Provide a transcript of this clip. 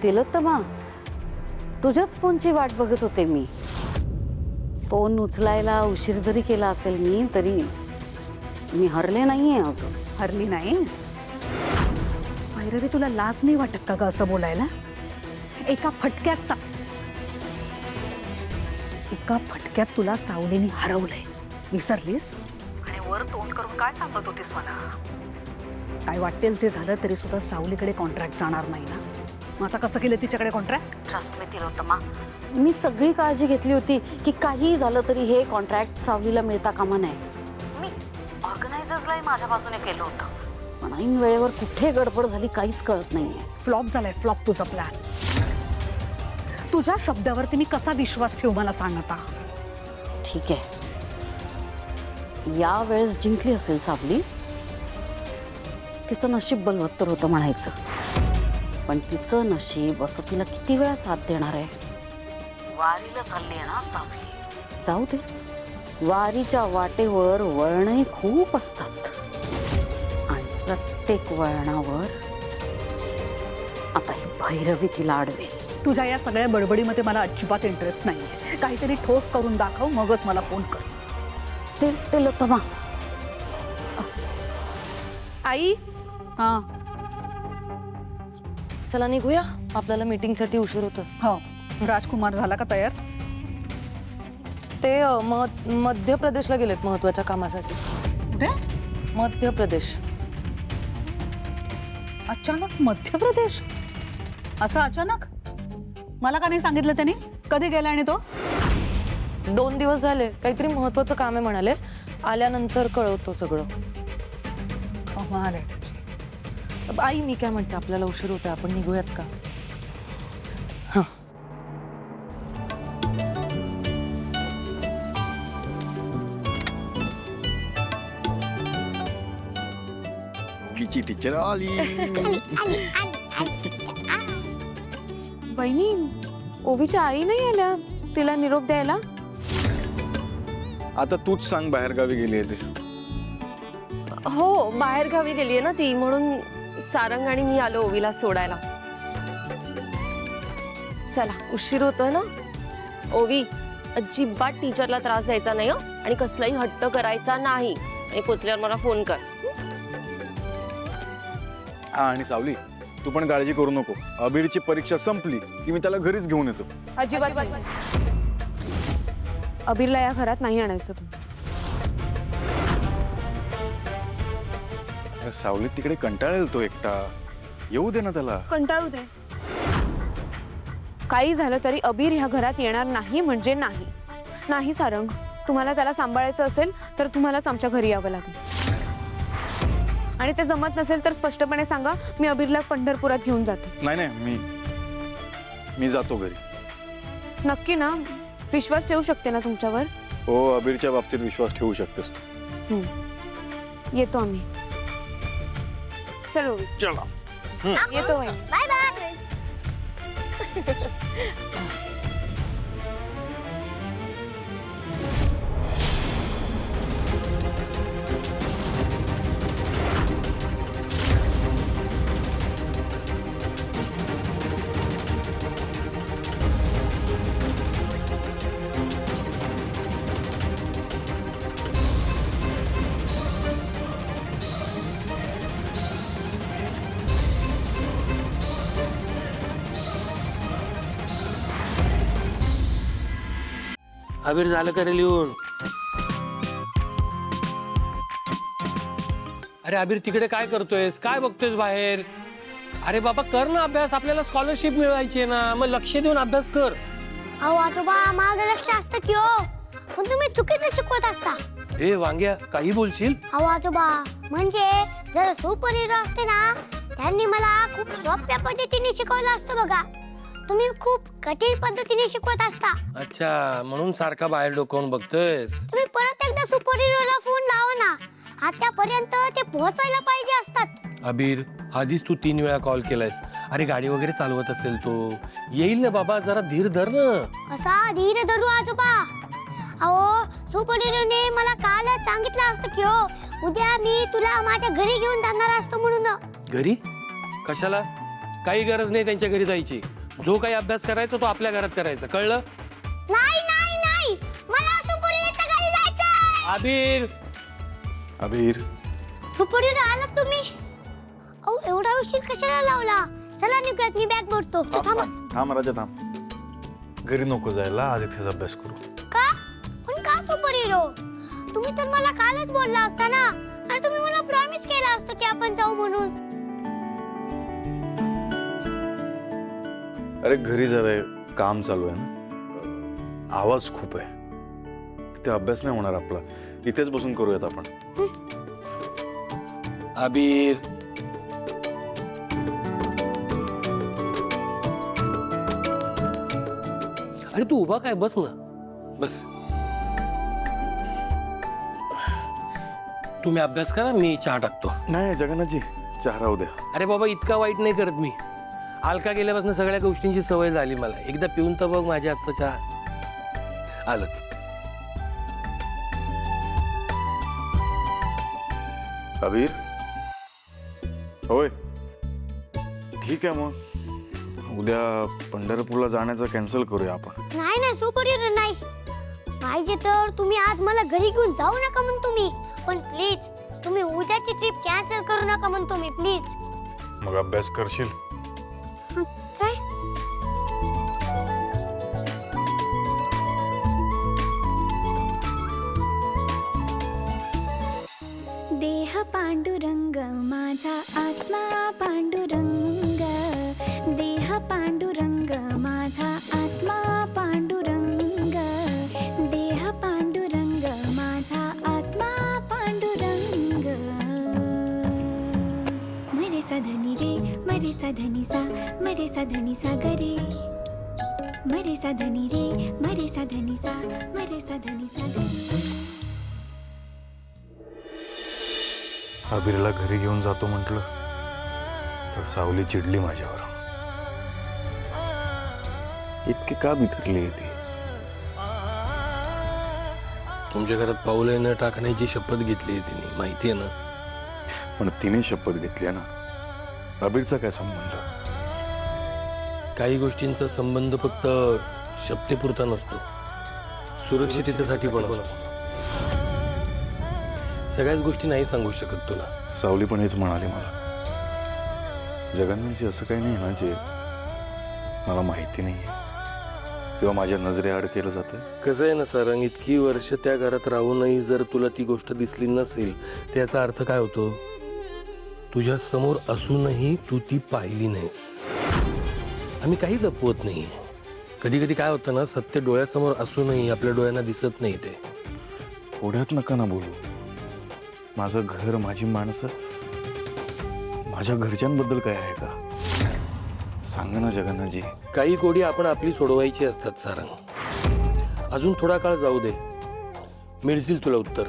तिलोत्तमा, तुझ्याच फोनची वाट बघत होते मी. फोन उचलायला उशीर जरी केला असेल मी तरी मी हरले नाहीये अजून. हरली नाहीस? भैरवी, तुला लाज नाही वाटत का ग असं बोलायला? एका फटक्यात तुला सावलीने हरवलंय, विसरलीस? आणि वर तोंड करून काय सांगत होतीस मला? काय वाटेल ते झालं तरी सुद्धा सावलीकडे कॉन्ट्रॅक्ट जाणार नाही ना? मग आता कसं केलं तिच्याकडे कॉन्ट्रॅक्ट? ट्रस्ट मी तिलोत्तमा, मी सगळी काळजी घेतली होती की काही झालं तरी हे कॉन्ट्रॅक्ट सावलीला मिळता कामा नये. मी ऑर्गनायझर्सलाही माझ्या बाजूने केलं होतं, पण ऐन वेळेवर कुठे गडबड झाली काहीच कळत नाहीये. फ्लॉप झालाय, फ्लॉप तुझा प्लॅन. तुझ्या शब्दावरती मी कसा विश्वास ठेवू मला सांग आता? ठीक आहे, या वेळेस जिंकली असेल सावली. तिचं नशीब बलवत्तर होतं म्हणायचं, पण तिचं नशीब असं तिला किती वेळा साथ देणार आहे? वारीला चालली आहे ना सावली, जाऊ दे. वारीच्या वाटेवर वळणही खूप असतात आणि प्रत्येक वळणावर आता ही भैरवी तिला अडवेल. तुझ्या या सगळ्या बडबडीमध्ये मला अजिबात इंटरेस्ट नाहीये. काहीतरी ठोस करून दाखव, मगच मला फोन कर. तिलोत्तमा. आई, हा, चला निघूया, आपल्याला मीटिंगसाठी उशीर होतो. हो. राजकुमार झाला का तयार? ते मध्य प्रदेशला गेलेत महत्वाच्या कामासाठी. कुठे? मध्य प्रदेश. अचानक मध्य प्रदेश? असं अचानक? मला का नाही सांगितलं त्यांनी? कधी गेला आणि तो? 2 दिवस झाले, काहीतरी महत्वाचं काम आहे म्हणाले. आल्यानंतर कळवतो सगळं. कमाल आहे त्याची. आई, मी काय म्हणते, आपल्याला उशीर होतोय, आपण निघूयात का? हा. टीचर आली. बहिणी, ओवीच्या आई नाही आल्या तिला निरोप द्यायला? आता तूच सांग, बाहेर गावी गेली आहे ते. हो, बाहेर गावी गेलीये ना ती, म्हणून सारंग आणि मी आलो ओवीला सोडायला. चला, उशीर होतोय ना. ओवी, अजिबात टीचरला त्रास द्यायचा नाही हं, आणि कसलाही हट्ट करायचा नाही. आणि पोचल्यावर मला फोन कर. हा, आणि सावली, तू पण काळजी करू नको. अबीरची परीक्षा संपली की मी त्याला घरीच घेऊन येतो. अजिबात नाही. अबीरला या घरात नाही आणायचं तू. सावली तिकडे कंटाळेल तो एकटा. येऊ दे ना त्याला. कंटाळू दे. काही झालं तरी अबीर ह्या घरात येणार नाही म्हणजे नाही. नाही सारंग, तुम्हाला त्याला सांभाळायचं असेल तर तुम्हालाच आमच्या घरी यावं लागेल. आणि ते जमत नसेल तर स्पष्टपणे सांगा, मी अबीरला पंढरपुरात घेऊन जाते. नाही नाही, मी जातो घरी. नक्की ना? विश्वास ठेवू शकते ना तुमच्यावर? हो, अबीरच्या बाबतीत विश्वास ठेवू शकतेस तू. येतो आम्ही. चलो चला. येतो. Bye bye. अबीर, झालं का रे लिहून? अरे अबीर, तिकडे काय करतोयस? काय बघतोयस बाहेर? अरे बाबा, कर ना अभ्यास. आपल्याला स्कॉलरशिप मिळवायची आहे ना, मग लक्ष देऊन अभ्यास कर. अहो आजोबा, माझं लक्ष असतं की हो, पण तुम्ही चुकीचं शिकवत असता. हे वांग्या, काही बोलशील? अहो आजोबा, म्हणजे जर सुपर हिरो असते ना, त्यांनी मला खूप सोप्या पद्धतीने शिकवलं असतं बघा. तुम्ही खूप कठीण पद्धतीने शिकवत असता. अच्छा, म्हणून सारखा बाहेर डोकावून बघतोयस. तुम्ही परत एकदा सुपर हिरोला फोन लावा ना. आतापर्यंत ते पोहोचायला पाहिजे असतात. अबीर, आधीच तू 3 वेळा कॉल केलायस. अरे गाडी वगैरे चालवत असेल तो. येईल ना बाबा, जरा धीर धर ना. कसा धीर धरू आजोबा? अहो, सुपर हिरोने मला कालच सांगितलं असतं की हो, उद्या मी तुला माझ्या घरी घेऊन जाणार असतो म्हणून. घरी? कशाला? काही गरज नाही त्यांच्या घरी जायची. जो काही अभ्यास करायचा तो आपल्या घरात करायचा, कळलं? नाही नाही नाही मला सुपुरीच्या घरी जायचंय. आबिर, अबीर सुपुरीला आलात तुम्ही? अहो एवढा उशीर कशाला लावला? चला निघूयात, मी बॅग भरतो. थांबा. थांब राजा थांब. घरी नको जायला, आज इथेच अभ्यास करू. का? पण का सुपर हिरो? तुम्ही तर मला कालच बोलला असता ना, आणि तुम्ही मला प्रॉमिस केला असतं की आपण जाऊ म्हणून. अरे घरी जरा काम चालू आहे ना, आवाज खूप आहे, तिथे अभ्यास नाही होणार आपला. इथेच बसून करूयात आपण. आबिर, अरे तू उभा काय, बस ना, बस. तुम्ही अभ्यास करा, मी चहा टाकतो. नाही जगन्नाथजी, चहा राहू द्या. अरे बाबा, इतका वाईट नाही करत मी. अलका गेल्यापासून सगळ्या गोष्टींची सवय झाली मला. एकदा पिऊन तर बघ माझ्या हातचा चहा. आलंच. अबीर होय, ठीक आहे मग उद्या पंढरपूरला जाण्याचं कॅन्सल करूया आपण. नाही नाही सुपर हिरो नाही. पाहिजे तर तुम्ही आज मला घरी घेऊन जाऊ नका म्हणतो मी, पण प्लीज तुम्ही उद्याची ट्रिप कॅन्सल करू नका म्हणतो मी, प्लीज. मग अभ्यास करशील? काय? देह पांडुरंग माझा आत्मा पांडुरंग. देह पांडुरंग माझा आत्मा पांडुरंग. देह पांडुरंग माझा आत्मा पांडुरंग. मरे सधनी रे मरे सधनी सा मरे सधनी सा गरे. मरे सधनी रे मरे सधनी सा मरे सधनी सा गरे. अबीरला घरी घेऊन जातो म्हटलं तर सावली चिडली माझ्यावर. इतके का बिथरली आहे ती? तुमच्या घरात पाऊल न टाकण्याची शपथ घेतली आहे तिने, माहिती आहे ना. पण तिने शपथ घेतली ना. अबीरचा काय संबंध? काही गोष्टींचा संबंध फक्त शपथेपुरता नसतो, सुरक्षिततेसाठी पण असतो. सगळ्याच गोष्टी नाही सांगू शकत तुला. सावली पण हेच म्हणाली मला. जगन्नाथजी असं काही नाही ना जे मला माहिती नाही आहे तेव्हा माझ्या नजरेआड केलं जातं. कसं आहे ना सारंग, इतकी वर्ष त्या घरात राहूनही जर तुला ती गोष्ट दिसली नसेल त्याचा अर्थ काय होतो? तुझ्या समोर असूनही तू ती पाहिली नाहीस. आम्ही काही लपवत नाहीये. कधी कधी काय होतं ना, सत्य डोळ्यासमोर असूनही आपल्या डोळ्यांना दिसत नाही ते. पुढ्यात नका ना बोलू. माझं घर, माझी माणसं, माझ्या घरच्यांबद्दल काय आहे का? सांगा ना जगन्नाथजी. काही कोडी आपण आपली सोडवायची असतात सारंग. अजून थोडा काळ जाऊ दे, मिळतील तुला उत्तर.